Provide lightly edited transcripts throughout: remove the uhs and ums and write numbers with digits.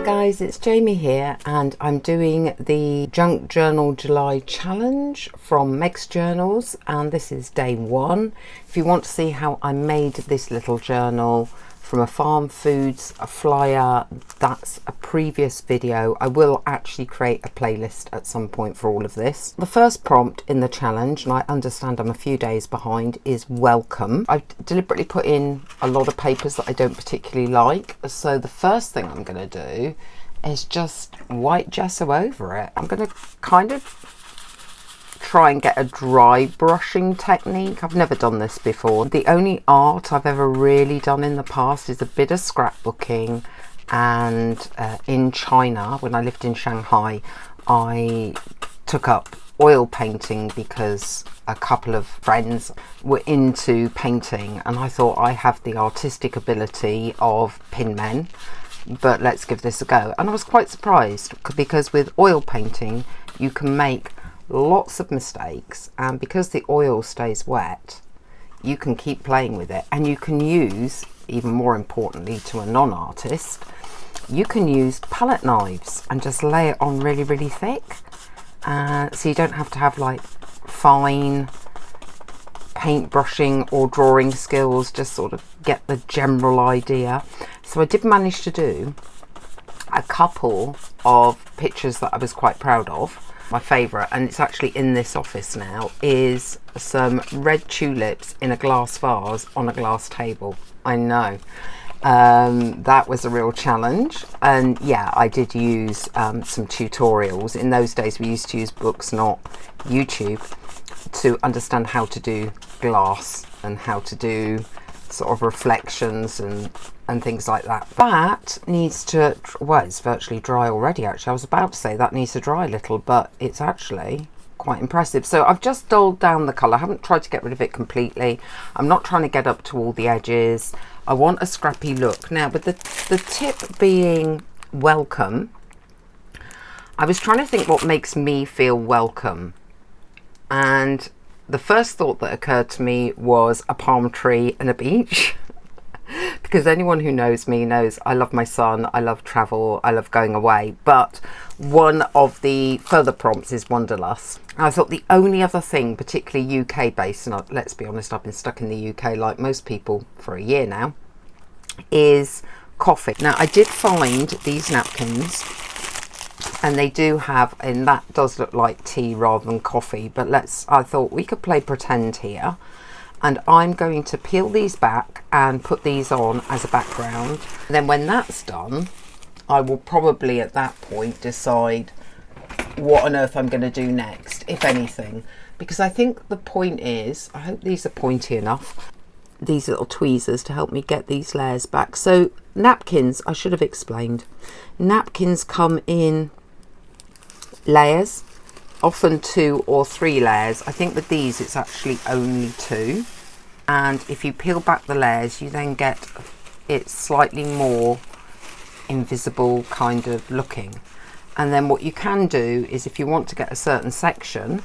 guys, it's Jamie here and I'm doing the Junk Journal July challenge from Meg's Journals, and this is day 1. If you want to see how I made this little journal from a farm foods flyer, that's a previous video. I will actually create a playlist at some point for all of this. The first prompt in the challenge, and I understand I'm a few days behind, is welcome. I've deliberately put in a lot of papers that I don't particularly like, so the first thing I'm going to do is just white gesso over it. I'm going to kind of try and get a dry brushing technique. I've never done this before. The only art I've ever really done in the past is a bit of scrapbooking, and in China, when I lived in Shanghai, I took up oil painting because a couple of friends were into painting and I thought I have the artistic ability of pin men, but let's give this a go. And I was quite surprised because with oil painting you can make lots of mistakes, and because the oil stays wet you can keep playing with it, and you can use, even more importantly to a non-artist, you can use palette knives and just lay it on really thick, so you don't have to have like fine paint brushing or drawing skills, just sort of get the general idea. So I did manage to do a couple of pictures that I was quite proud of. My favourite, and it's actually in this office now, is some red tulips in a glass vase on a glass table. I know, that was a real challenge, and yeah, I did use some tutorials. In those days we used to use books, not YouTube, to understand how to do glass and how to do sort of reflections and things like that. That needs to, well, it's virtually dry already actually. I was about to say that needs to dry a little, but it's actually quite impressive. So I've just dulled down the colour. I haven't tried to get rid of it completely. I'm not trying to get up to all the edges. I want a scrappy look. Now with the tip being welcome, I was trying to think what makes me feel welcome, and the first thought that occurred to me was a palm tree and a beach. Because anyone who knows me knows I love my son, I love travel, I love going away. But one of the further prompts is wanderlust. I thought the only other thing, particularly UK based, and let's be honest, I've been stuck in the UK like most people for a year now, is coffee. Now I did find these napkins, and they do have, and that does look like tea rather than coffee, but I thought we could play pretend here. And I'm going to peel these back and put these on as a background. And then when that's done, I will probably at that point decide what on earth I'm going to do next, if anything. Because I think the point is, I hope these are pointy enough, these little tweezers to help me get these layers back. So napkins, I should have explained. Napkins come in layers, often 2 or 3 layers. I think with these it's actually only 2, and if you peel back the layers you then get it slightly more invisible kind of looking. And then what you can do is, if you want to get a certain section,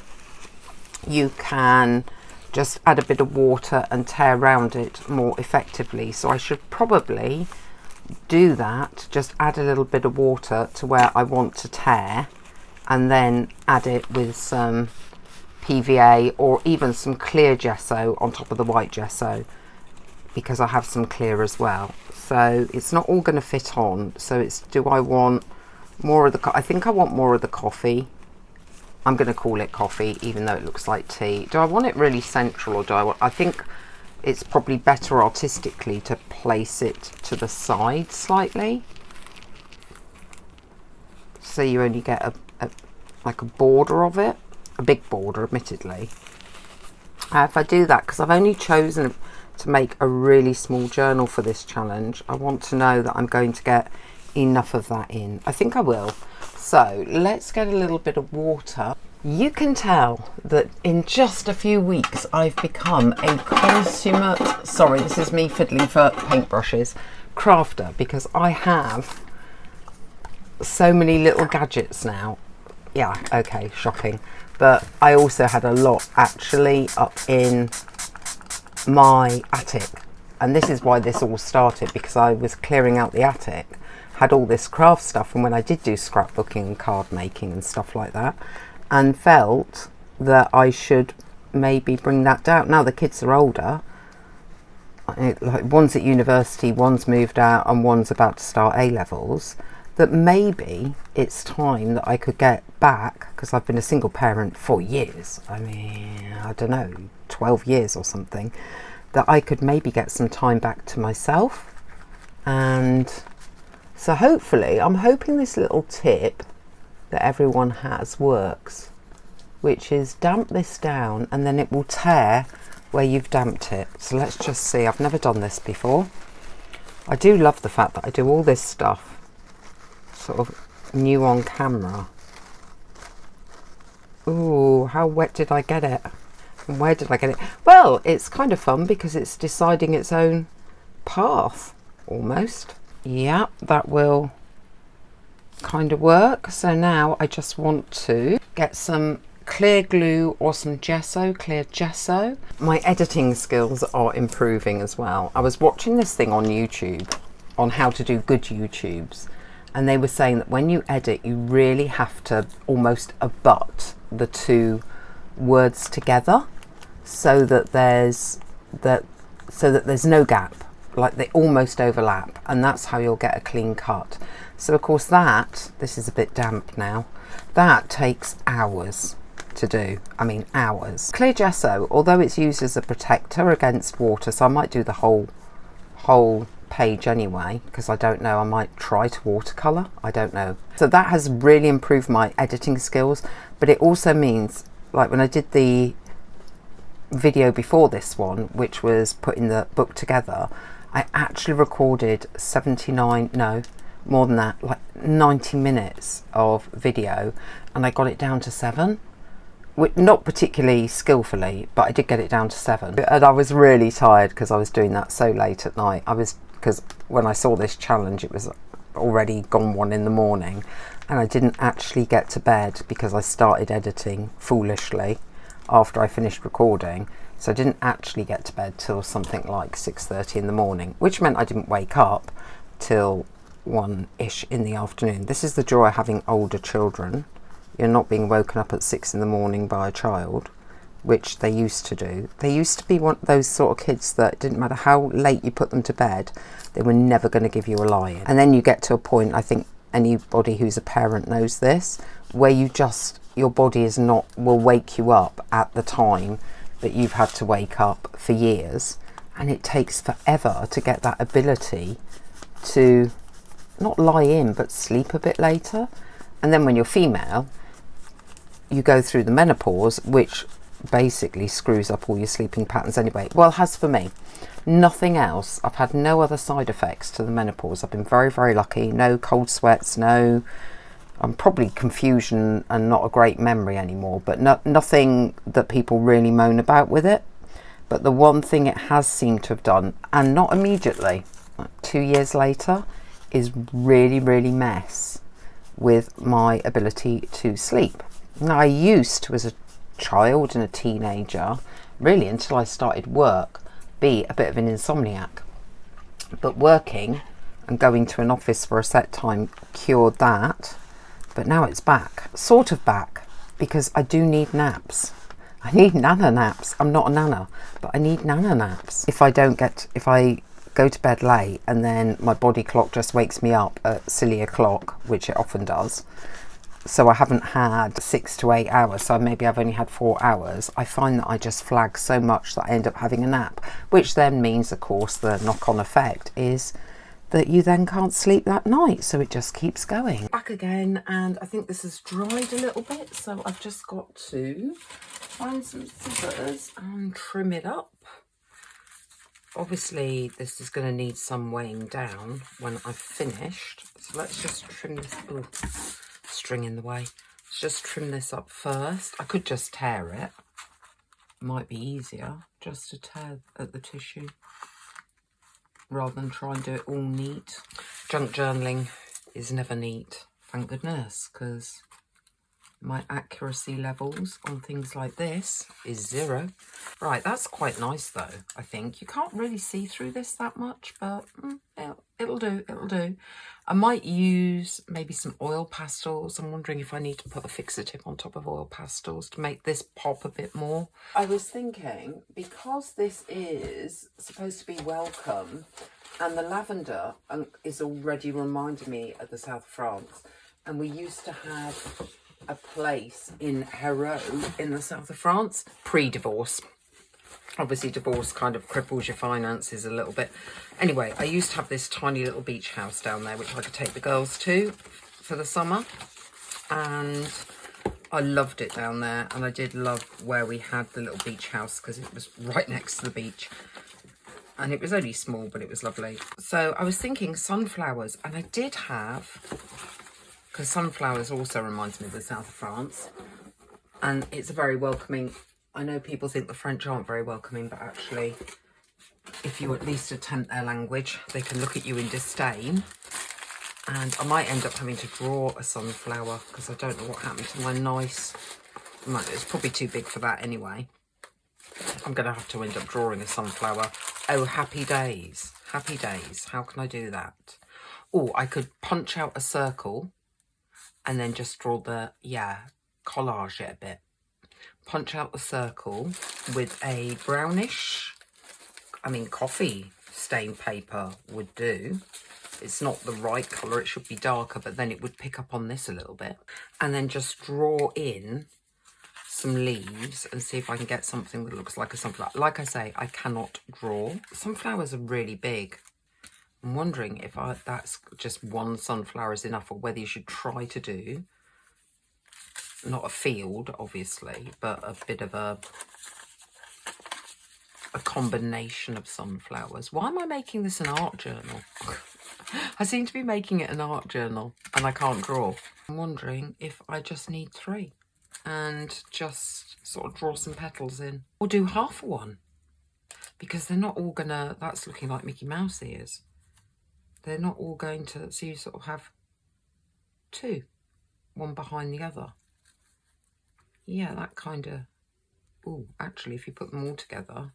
you can just add a bit of water and tear around it more effectively. So I should probably do that, just add a little bit of water to where I want to tear, and then add it with some PVA or even some clear gesso on top of the white gesso, because I have some clear as well. So it's not all going to fit on. So it's, do I want more of the, I think I want more of the coffee. I'm going to call it coffee even though it looks like tea. Do I want it really central, or do I want, I think it's probably better artistically to place it to the side slightly, so you only get like a border of it, a big border admittedly. If I do that, because I've only chosen to make a really small journal for this challenge, I want to know that I'm going to get enough of that in. I think I will. So let's get a little bit of water. You can tell that in just a few weeks I've become a consummate, sorry this is me fiddling for paintbrushes, crafter, because I have so many little gadgets now. Yeah, okay, shocking. But I also had a lot actually up in my attic. and this is why this all started, because I was clearing out the attic, had all this craft stuff from when I did do scrapbooking and card making and stuff like that, and felt that I should maybe bring that down. Now the kids are older, like one's at university, one's moved out, and one's about to start A-levels, that maybe it's time that I could get back, because I've been a single parent for years, I mean, I don't know, 12 years or something, that I could maybe get some time back to myself. And so hopefully, I'm hoping this little tip that everyone has works, which is damp this down and then it will tear where you've damped it. So let's just see. I've never done this before. I do love the fact that I do all this stuff sort of new on camera. Ooh, how wet did I get it? And where did I get it? Well, it's kind of fun because it's deciding its own path almost. Yeah, that will kind of work. So now I just want to get some clear glue or some gesso, clear gesso. My editing skills are improving as well. I was watching this thing on YouTube on how to do good YouTubes, and they were saying that when you edit, you really have to almost abut the two words together so that there's no gap, like they almost overlap, and that's how you'll get a clean cut. So of course this is a bit damp now, that takes hours to do. I mean hours. Clear gesso, although it's used as a protector against water, so I might do the whole page anyway, because I don't know, I might try to watercolor, I don't know. So that has really improved my editing skills, but it also means, like when I did the video before this one, which was putting the book together, I actually recorded 79, no, more than that, like 90 minutes of video, and I got it down to 7. Not particularly skillfully, but I did get it down to 7. And I was really tired because I was doing that so late at night. Because when I saw this challenge, it was already gone 1 in the morning, and I didn't actually get to bed because I started editing foolishly after I finished recording. So I didn't actually get to bed till something like 6:30 in the morning, which meant I didn't wake up till 1-ish in the afternoon. This is the joy of having older children. You're not being woken up at 6 in the morning by a child, which they used to do. They used to be one of those sort of kids that it didn't matter how late you put them to bed, they were never going to give you a lie-in. And then you get to a point, I think anybody who's a parent knows this, where your body will wake you up at the time that you've had to wake up for years, and it takes forever to get that ability to not lie in but sleep a bit later. And then when you're female, you go through the menopause, which basically screws up all your sleeping patterns anyway. Well, it has for me. Nothing else. I've had no other side effects to the menopause. I've been very, very lucky. No cold sweats, no... I'm probably confusion and not a great memory anymore, but nothing that people really moan about with it. But the one thing it has seemed to have done, and not immediately, like 2 years later, is really, really mess with my ability to sleep. Now, I used to, as a child and a teenager, really until I started work, be a bit of an insomniac. But working and going to an office for a set time cured that. But now it's back, sort of back, because I do need naps. I need nana naps. I'm not a nana, but I need nana naps. If I go to bed late and then my body clock just wakes me up at silly o'clock, which it often does, so I haven't had 6 to 8 hours, so maybe I've only had 4 hours, I find that I just flag so much that I end up having a nap, which then means, of course, the knock-on effect is that you then can't sleep that night, so it just keeps going. Back again, and I think this has dried a little bit, so I've just got to find some scissors and trim it up. Obviously, this is going to need some weighing down when I've finished, so let's just trim this. Ooh, string in the way. Let's just trim this up first. I could just tear it. Might be easier just to tear at the tissue rather than try and do it all neat. Junk journaling is never neat, thank goodness, because My accuracy levels on things like this is 0. Right, that's quite nice though, I think. You can't really see through this that much, but it'll do, it'll do. I might use maybe some oil pastels. I'm wondering if I need to put a fixer tip on top of oil pastels to make this pop a bit more. I was thinking, because this is supposed to be welcome, and the lavender is already reminding me of the south of France, and we used to have a place in Hérault in the south of France, pre-divorce. Obviously, divorce kind of cripples your finances a little bit. Anyway, I used to have this tiny little beach house down there, which I could take the girls to for the summer. And I loved it down there. And I did love where we had the little beach house because it was right next to the beach. And it was only small, but it was lovely. So I was thinking sunflowers. And I did have, because sunflowers also reminds me of the south of France. And it's a very welcoming, I know people think the French aren't very welcoming, but actually, if you at least attempt their language, they can look at you in disdain. And I might end up having to draw a sunflower because I don't know what happened to my nice, it's probably too big for that anyway. I'm going to have to end up drawing a sunflower. Oh, happy days. Happy days. How can I do that? Oh, I could punch out a circle and then just draw the, collage it a bit. Punch out the circle with a brownish, coffee stained paper would do. It's not the right colour, it should be darker, but then it would pick up on this a little bit. And then just draw in some leaves and see if I can get something that looks like a sunflower. Like I say, I cannot draw. Sunflowers are really big. I'm wondering if that's just one sunflower is enough, or whether you should try to do, not a field, obviously, but a bit of a combination of sunflowers. Why am I making this an art journal? I seem to be making it an art journal and I can't draw. I'm wondering if I just need 3 and just sort of draw some petals in, or do half one, because they're not all gonna, that's looking like Mickey Mouse ears. They're not all going to, so you sort of have 2, one behind the other. Yeah, that kind of, oh, actually, if you put them all together,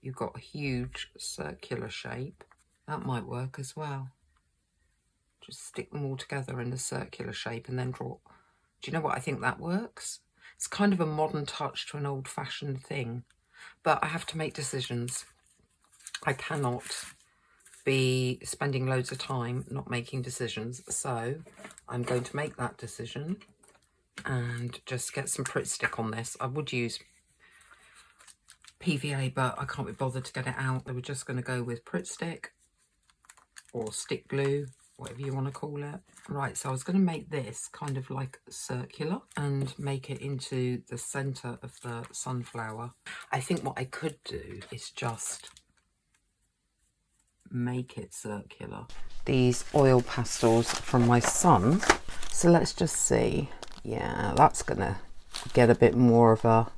you've got a huge circular shape. That might work as well. Just stick them all together in a circular shape and then draw. Do you know what? I think that works. It's kind of a modern touch to an old-fashioned thing, but I have to make decisions. I cannot be spending loads of time not making decisions, so I'm going to make that decision and just get some Pritt stick on this. I would use PVA, but I can't be bothered to get it out. They were just going to go with Pritt stick or stick glue, whatever you want to call it. Right, so I was going to make this kind of like circular and make it into the centre of the sunflower. I think what I could do is just make it circular. These oil pastels from my son. So let's just see. Yeah, that's gonna get a bit more of a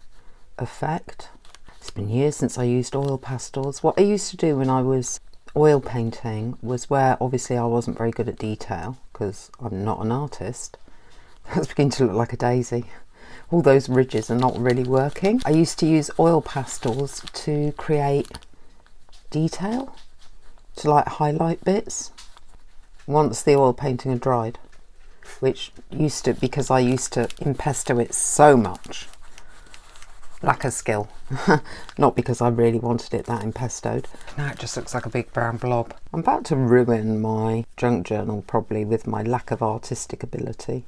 effect. It's been years since I used oil pastels. What I used to do when I was oil painting was, where obviously I wasn't very good at detail because I'm not an artist. That's beginning to look like a daisy. All those ridges are not really working. I used to use oil pastels to create detail, to like highlight bits once the oil painting had dried, which used to, because I used to impasto it so much. Lack of skill. Not because I really wanted it that impastoed. Now it just looks like a big brown blob. I'm about to ruin my junk journal probably with my lack of artistic ability.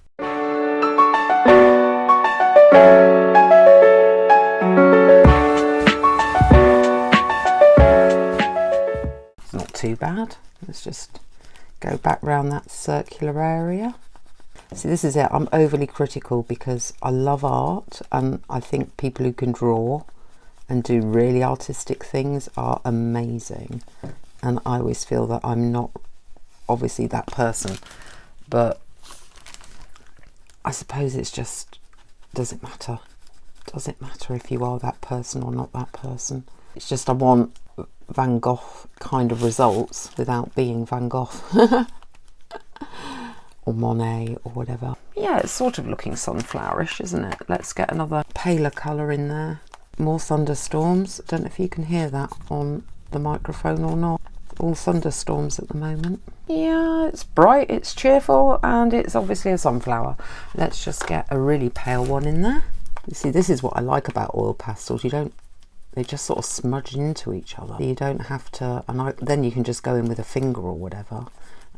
It's not too bad. Let's just go back round that circular area. See, this is it. I'm overly critical because I love art, and I think people who can draw and do really artistic things are amazing. And I always feel that I'm not obviously that person, but I suppose it's just, does it matter? Does it matter if you are that person or not that person? It's just I want Van Gogh kind of results without being Van Gogh. or Monet or whatever. Yeah, it's sort of looking sunflowerish, isn't it? Let's get another paler colour in there. More thunderstorms. I don't know if you can hear that on the microphone or not. All thunderstorms at the moment. Yeah, it's bright, it's cheerful, and it's obviously a sunflower. Let's just get a really pale one in there. You see, this is what I like about oil pastels. They just sort of smudge into each other. You don't have to, then you can just go in with a finger or whatever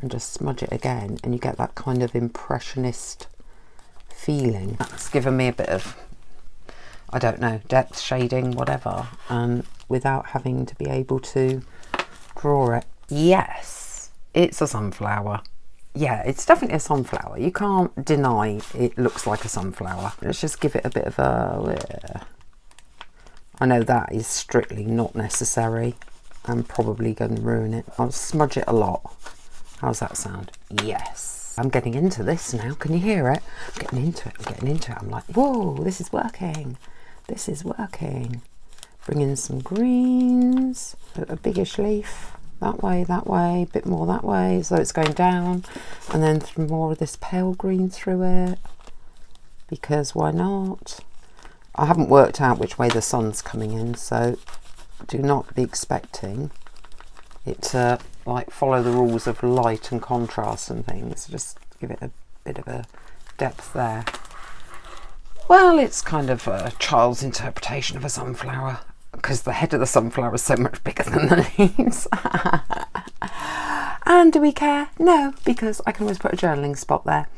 and just smudge it again, and you get that kind of impressionist feeling. That's given me a bit of, I don't know, depth shading, whatever, without having to be able to draw it. Yes, it's a sunflower. Yeah, it's definitely a sunflower. You can't deny it looks like a sunflower. Let's just give it a bit of a... I know that is strictly not necessary. I'm probably going to ruin it. I'll smudge it a lot. How's that sound? Yes. I'm getting into this now. Can you hear it? I'm getting into it. I'm like, whoa, this is working. This is working. Bring in some greens. A biggish leaf. That way, a bit more that way. So it's going down. And then more of this pale green through it. Because why not? I haven't worked out which way the sun's coming in, so do not be expecting it to like follow the rules of light and contrast and things. Just give it a bit of a depth there. Well, it's kind of a child's interpretation of a sunflower, because the head of the sunflower is so much bigger than the leaves. And do we care? No, because I can always put a journaling spot there.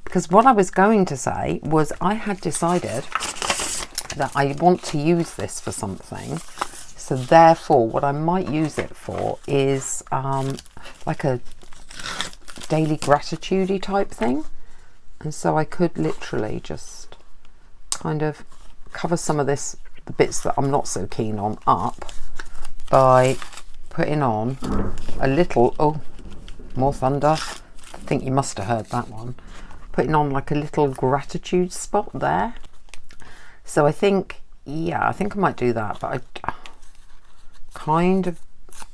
Because what I was going to say was I had decided that I want to use this for something. So therefore, what I might use it for is like a daily gratitude-y type thing. And so I could literally just kind of cover some of this, the bits that I'm not so keen on, up by putting on a little, oh, more thunder. I think you must have heard that one. Putting on like a little gratitude spot there. So I think, yeah, I think I might do that, but I kind of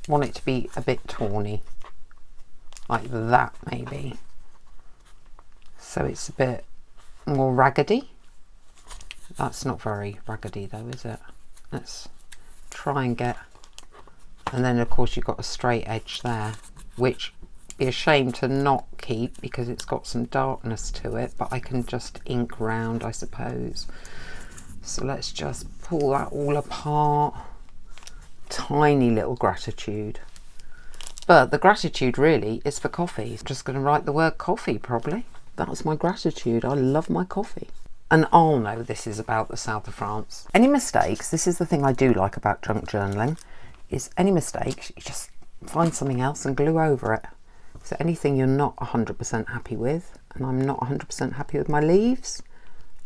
want it to be a bit tawny, like that maybe. So it's a bit more raggedy. That's not very raggedy though, is it? Let's try and get, and then of course you've got a straight edge there, which be a shame to not keep because it's got some darkness to it, but I can just ink round, I suppose. So let's just pull that all apart. Tiny little gratitude. But the gratitude really is for coffee. I'm just going to write the word coffee probably. That's my gratitude. I love my coffee. And I'll know this is about the south of France. Any mistakes, this is the thing I do like about junk journaling, is any mistakes, you just find something else and glue over it. So anything you're not 100% happy with, and I'm not 100% happy with my leaves,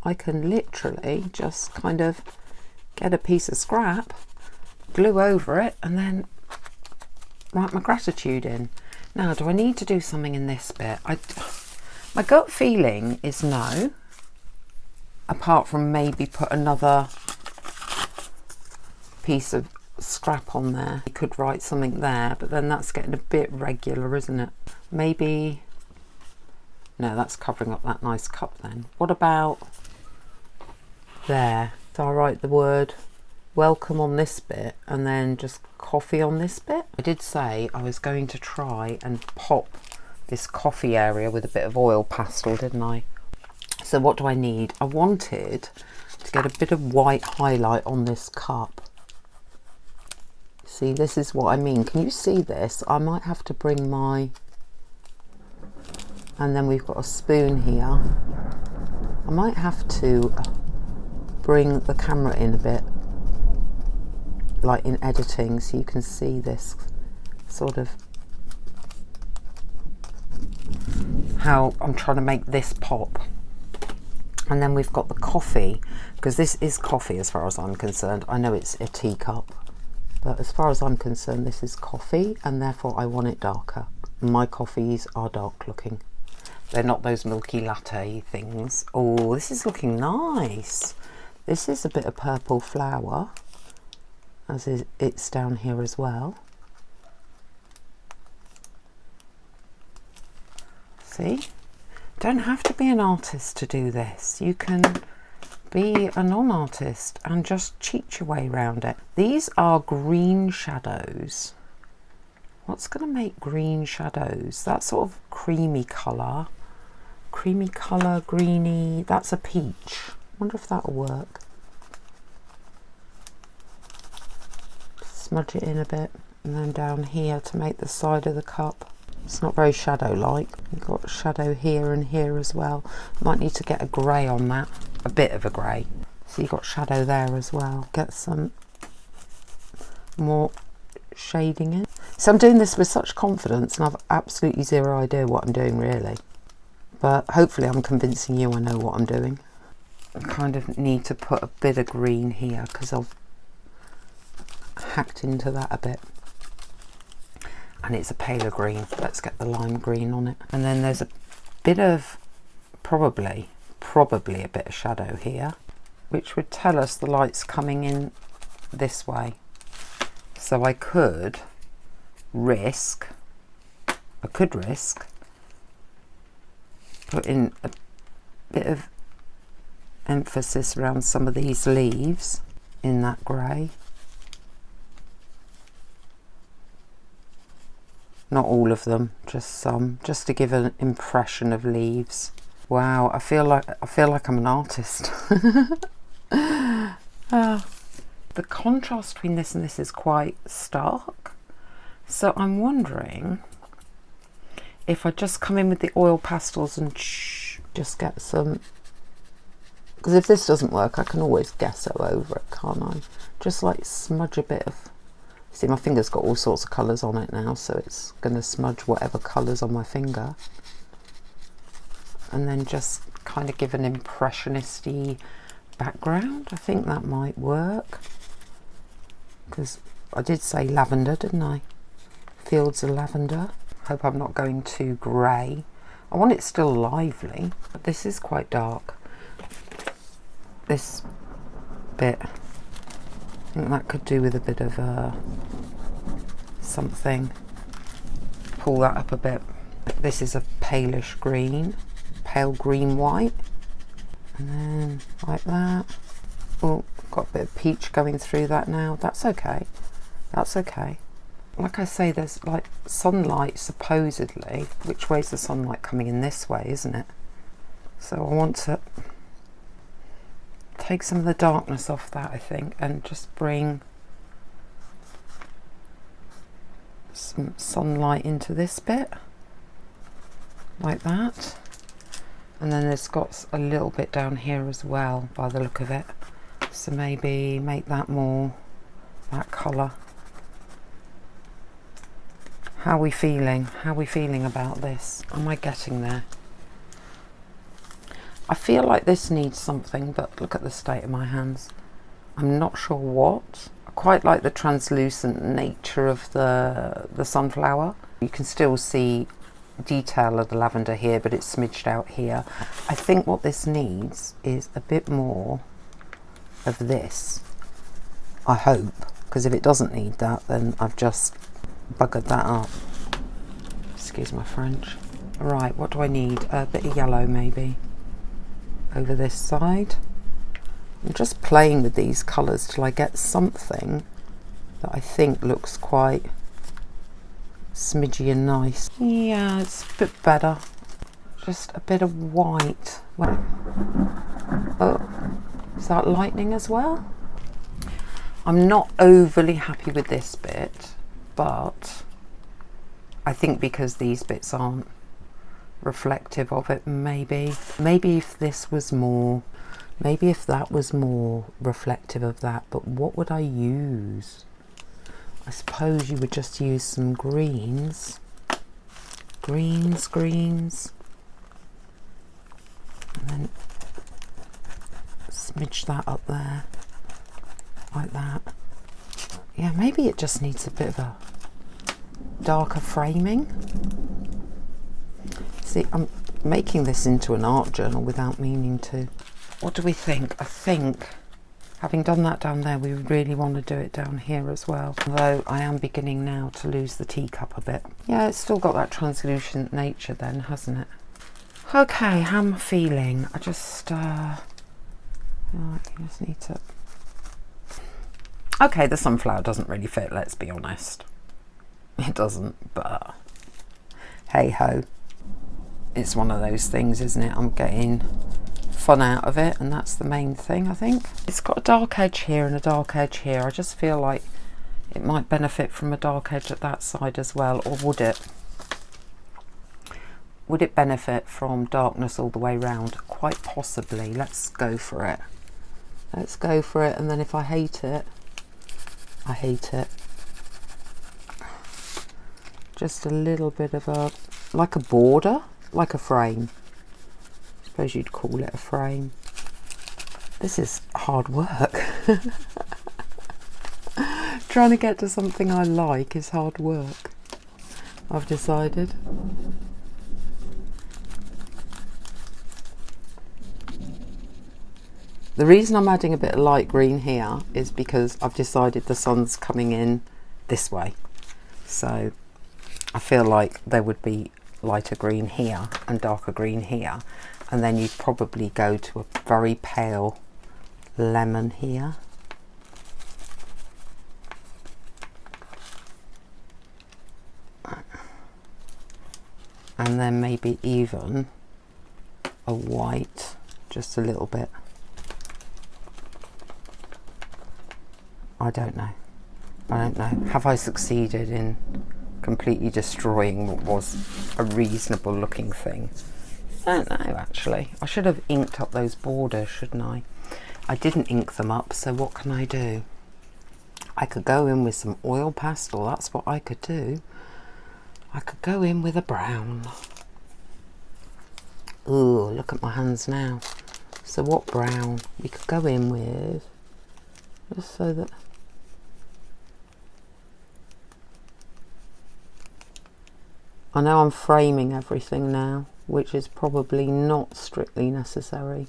I can literally just kind of get a piece of scrap, glue over it, and then write my gratitude in. Now, do I need to do something in this bit? My gut feeling is no, apart from maybe put another piece of scrap on there. You could write something there, but then that's getting a bit regular, isn't it? Maybe, no, that's covering up that nice cup then. What about there? So I write the word welcome on this bit and then just coffee on this bit. I did say I was going to try and pop this coffee area with a bit of oil pastel, didn't I? So what do I need? I wanted to get a bit of white highlight on this cup. See, this is what I mean. Can you see this? I might have to bring my, and then we've got a spoon here. I might have to bring the camera in a bit, like in editing, so you can see this sort of how I'm trying to make this pop. And then we've got the coffee, because this is coffee as far as I'm concerned. I know it's a teacup, but as far as I'm concerned, this is coffee, and therefore I want it darker. My coffees are dark looking. They're not those milky latte things. Oh, this is looking nice. This is a bit of purple flower, as it's down here as well. See? Don't have to be an artist to do this. You can be a non-artist and just cheat your way around it. These are green shadows. What's going to make green shadows? That sort of creamy colour, greeny. That's a peach. Wonder if that'll work. Smudge it in a bit, and then down here to make the side of the cup. It's not very shadow-like. You've got shadow here and here as well. Might need to get a grey on that, a bit of a grey. So you've got shadow there as well. Get some more shading in. So I'm doing this with such confidence, and I've absolutely zero idea what I'm doing really. But hopefully I'm convincing you I know what I'm doing. I kind of need to put a bit of green here because I've hacked into that a bit. And it's a paler green. Let's get the lime green on it. And then there's a bit of, probably a bit of shadow here, which would tell us the light's coming in this way. So I could risk putting a bit of emphasis around some of these leaves in that grey. Not all of them, just some, just to give an impression of leaves. Wow, I feel like I'm an artist. The contrast between this and this is quite stark. So I'm wondering if I just come in with the oil pastels and just get some, because if this doesn't work, I can always gesso over it, can't I? Just like smudge a bit of, see, my finger's got all sorts of colours on it now, so it's going to smudge whatever colours on my finger. And then just kind of give an impressionisty background. I think that might work. Because I did say lavender, didn't I? Fields of lavender. Hope I'm not going too grey. I want it still lively, but this is quite dark. This bit, I think that could do with a bit of something. Pull that up a bit. This is a palish green, pale green white, and then like that. Oh, got a bit of peach going through that now. That's okay. That's okay. Like I say, there's like sunlight supposedly. Which way's the sunlight coming in? This way, isn't it? So I want to take some of the darkness off that, I think, and just bring some sunlight into this bit, like that. And then it's got a little bit down here as well, by the look of it. So maybe make that more that colour. How are we feeling? How are we feeling about this? Am I getting there? I feel like this needs something, but look at the state of my hands. I'm not sure what. I quite like the translucent nature of the sunflower. You can still see detail of the lavender here, but it's smidged out here. I think what this needs is a bit more of this, I hope, because if it doesn't need that, then I've just buggered that up. Excuse my French. Right, what do I need? A bit of yellow maybe over this side. I'm just playing with these colours till I get something that I think looks quite smidgy and nice. Yeah, it's a bit better. Just a bit of white. Oh, is that lightning as well? I'm not overly happy with this bit, but I think because these bits aren't reflective of it, maybe if this was more, maybe if that was more reflective of that. But what would I use? I suppose you would just use some greens, and then smidge that up there like that. Yeah, maybe it just needs a bit of a darker framing. See, I'm making this into an art journal without meaning to. What do we think? I think, having done that down there, we really want to do it down here as well. Although I am beginning now to lose the teacup a bit. Yeah, it's still got that translucent nature then, hasn't it? Okay, how am I feeling? I just, you just need to... Okay, the sunflower doesn't really fit, let's be honest. It doesn't, but hey ho. It's one of those things, isn't it? I'm getting fun out of it, and that's the main thing, I think. It's got a dark edge here and a dark edge here. I just feel like it might benefit from a dark edge at that side as well, or would it? Would it benefit from darkness all the way round? Quite possibly. Let's go for it. Let's go for it, and then if I hate it, I hate it. Just a little bit of a, like a border, like a frame. I suppose you'd call it a frame. This is hard work. Trying to get to something I like is hard work, I've decided. The reason I'm adding a bit of light green here is because I've decided the sun's coming in this way. So I feel like there would be lighter green here and darker green here. And then you'd probably go to a very pale lemon here. And then maybe even a white, just a little bit. I don't know. I don't know. Have I succeeded in completely destroying what was a reasonable looking thing? I don't know, actually. I should have inked up those borders, shouldn't I? I didn't ink them up, so what can I do? I could go in with some oil pastel. That's what I could do. I could go in with a brown. Ooh, look at my hands now. So what brown? We could go in with, just so that... I know I'm framing everything now, which is probably not strictly necessary,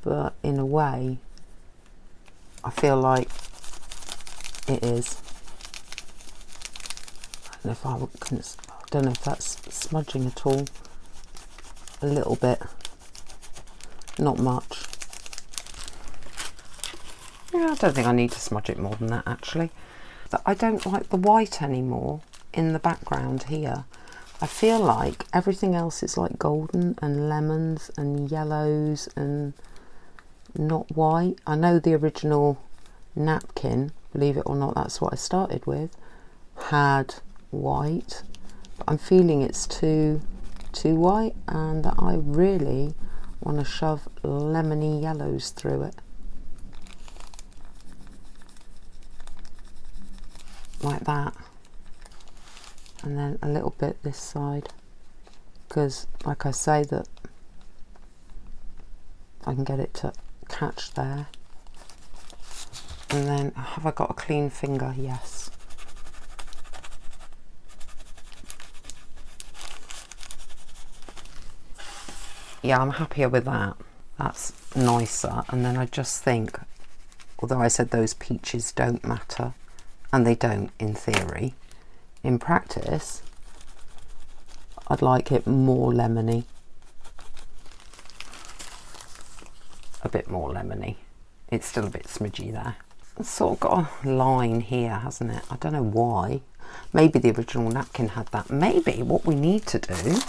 but in a way, I feel like it is. And if I don't know if that's smudging at all. A little bit, not much. Yeah, I don't think I need to smudge it more than that, actually. But I don't like the white anymore in the background here. I feel like everything else is like golden and lemons and yellows and not white. I know the original napkin, believe it or not, that's what I started with, had white, but I'm feeling it's too white, and that I really want to shove lemony yellows through it, like that. And then a little bit this side, because like I say, that I can get it to catch there. And then have I got a clean finger? Yes. Yeah, I'm happier with that. That's nicer. And then I just think, although I said those peaches don't matter, and they don't in theory, in practice, I'd like it more lemony. A bit more lemony. It's still a bit smidgy there. It's sort of got a line here, hasn't it? I don't know why. Maybe the original napkin had that. Maybe what we need to do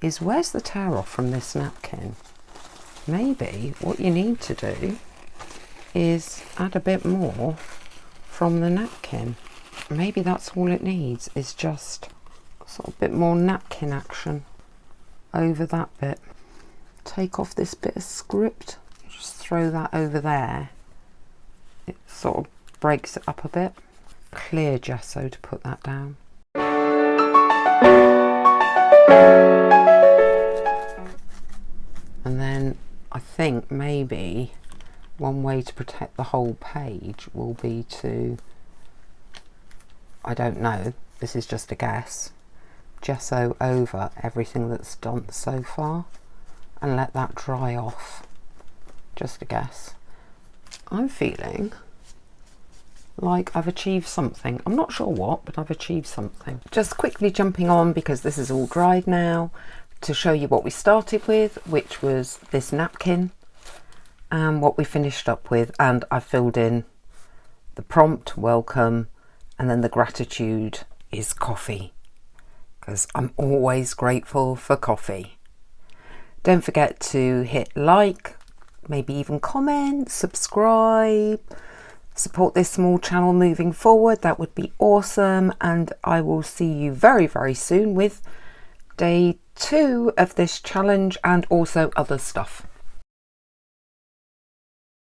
is, where's the tear off from this napkin? Maybe what you need to do is add a bit more from the napkin. Maybe that's all it needs, is just sort of a bit more napkin action over that bit. Take off this bit of script, just throw that over there. It sort of breaks it up a bit. Clear gesso to put that down. And then I think maybe one way to protect the whole page will be to, I don't know, this is just a guess, gesso over everything that's done so far and let that dry off. Just a guess. I'm feeling like I've achieved something. I'm not sure what, but I've achieved something. Just quickly jumping on, because this is all dried now, to show you what we started with, which was this napkin, and what we finished up with, and I filled in the prompt welcome, and then the gratitude is coffee, because I'm always grateful for coffee. Don't forget to hit like, maybe even comment, subscribe, support this small channel moving forward. That would be awesome, and I will see you very, very soon with day 2 of this challenge and also other stuff.